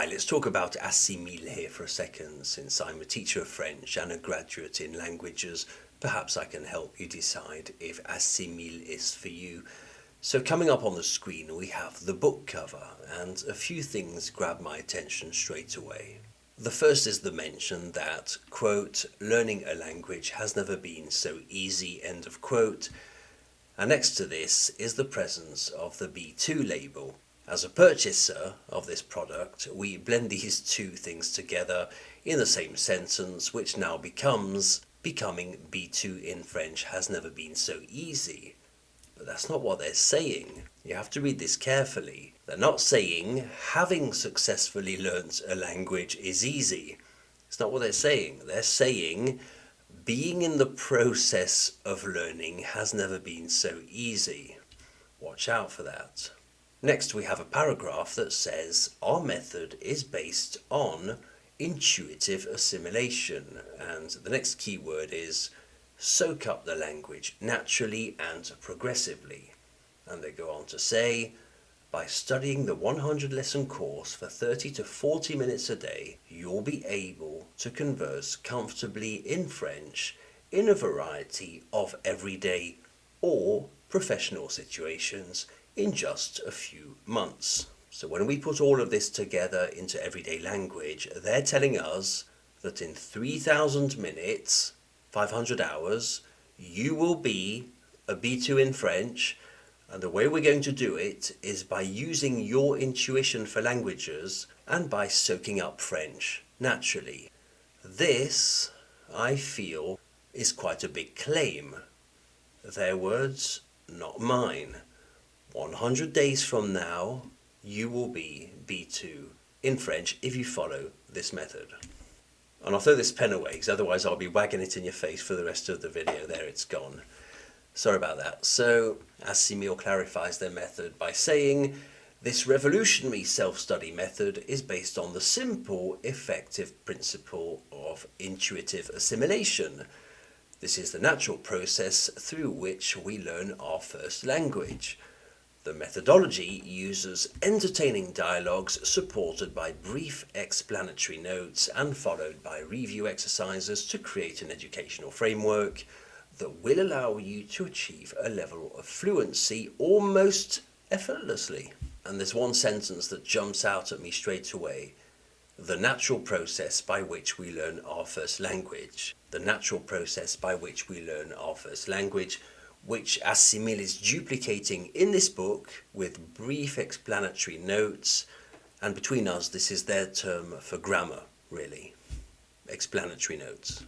Hi, let's talk about Assimil here for a second. Since I'm a teacher of French and a graduate in languages, perhaps I can help you decide if Assimil is for you. So coming up on the screen we have the book cover, and a few things grab my attention straight away. The first is the mention that, quote, learning a language has never been so easy, end of quote. And next to this is the presence of the B2 label. As a purchaser of this product, we blend these two things together in the same sentence, which now becomes becoming B2 in French has never been so easy. But that's not what they're saying. You have to read this carefully. They're not saying having successfully learnt a language is easy. It's not what they're saying. They're saying being in the process of learning has never been so easy. Watch out for that. Next we have a paragraph that says our method is based on intuitive assimilation, and the next key word is soak up the language naturally and progressively. And they go on to say, by studying the 100 lesson course for 30 to 40 minutes a day, you'll be able to converse comfortably in French in a variety of everyday or professional situations in just a few months. So when we put all of this together into everyday language, they're telling us that in 3,000 minutes, 500 hours, you will be a B2 in French, and the way we're going to do it is by using your intuition for languages and by soaking up French naturally. This, I feel, is quite a big claim. Their words, not mine. 100 days from now, you will be B2 in French if you follow this method. And I'll throw this pen away because otherwise I'll be wagging it in your face for the rest of the video. There, it's gone. Sorry about that. So, Assimil clarifies their method by saying, this revolutionary self-study method is based on the simple, effective principle of intuitive assimilation. This is the natural process through which we learn our first language. The methodology uses entertaining dialogues supported by brief explanatory notes and followed by review exercises to create an educational framework that will allow you to achieve a level of fluency almost effortlessly. And there's one sentence that jumps out at me straight away. The natural process by which we learn our first language. The natural process by which we learn our first language, which Assimil is duplicating in this book with brief explanatory notes, and between us this is their term for grammar, really, explanatory notes.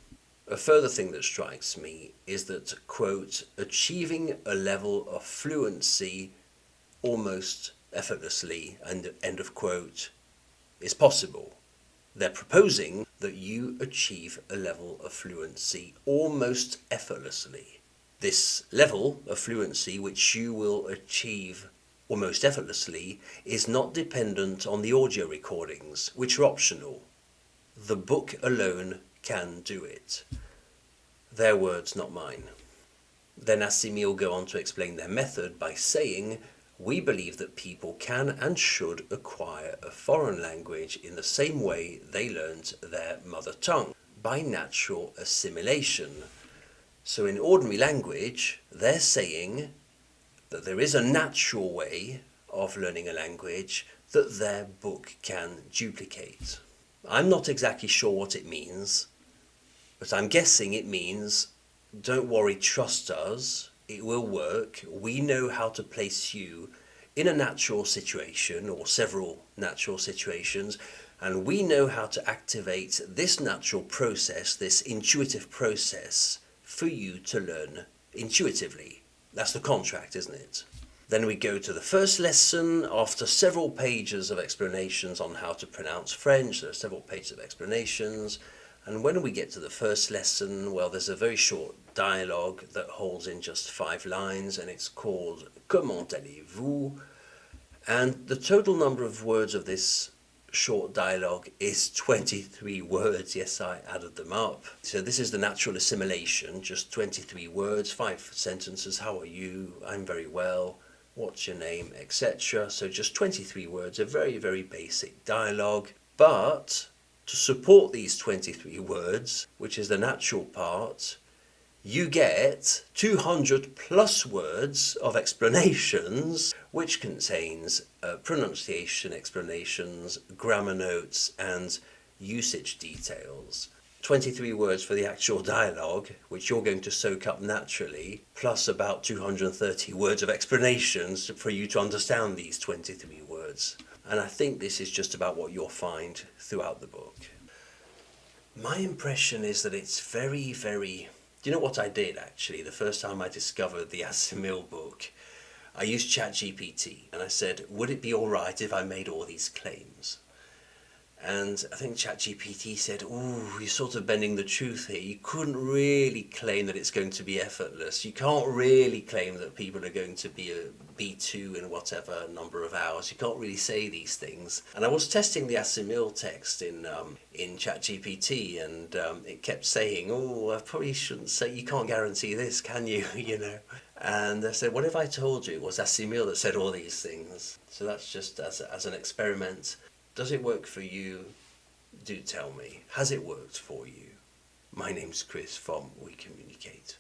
A further thing that strikes me is that, quote, achieving a level of fluency almost effortlessly, and end of quote, is possible. They're proposing that you achieve a level of fluency almost effortlessly. This level of fluency, which you will achieve almost effortlessly, is not dependent on the audio recordings, which are optional. The book alone can do it. Their words, not mine. Then Assimil go on to explain their method by saying, we believe that people can and should acquire a foreign language in the same way they learned their mother tongue, by natural assimilation. So in ordinary language, they're saying that there is a natural way of learning a language that their book can duplicate. I'm not exactly sure what it means, but I'm guessing it means, don't worry, trust us, it will work. We know how to place you in a natural situation or several natural situations, and we know how to activate this natural process, this intuitive process, for you to learn intuitively. That's the contract, isn't it? Then we go to the first lesson. After several pages of explanations on how to pronounce French, there are several pages of explanations, and when we get to the first lesson, well, there's a very short dialogue that holds in just 5 lines, and it's called Comment allez-vous? And the total number of words of this short dialogue is 23 words. Yes, I added them up. So this is the natural assimilation, just 23 words, 5 sentences. How are you? I'm very well. What's your name? Etc. So just 23 words, a very, very basic dialogue. But to support these 23 words, which is the natural part, you get 200 plus words of explanations, which contains pronunciation explanations, grammar notes, and usage details. 23 words for the actual dialogue, which you're going to soak up naturally, plus about 230 words of explanations for you to understand these 23 words. And I think this is just about what you'll find throughout the book. My impression is that it's very, very... Do you know what I did actually? The first time I discovered the Assimil book, I used ChatGPT and I said, would it be alright if I made all these claims? And I think ChatGPT said, ooh, you're sort of bending the truth here. You couldn't really claim that it's going to be effortless. You can't really claim that people are going to be a B2 in whatever number of hours. You can't really say these things. And I was testing the Assimil text in ChatGPT, and it kept saying, oh, I probably shouldn't say, you can't guarantee this, can you? You know. And I said, what if I told you it was Assimil that said all these things? So that's just as an experiment. Does it work for you? Do tell me. Has it worked for you? My name's Chris from OuiCommunicate.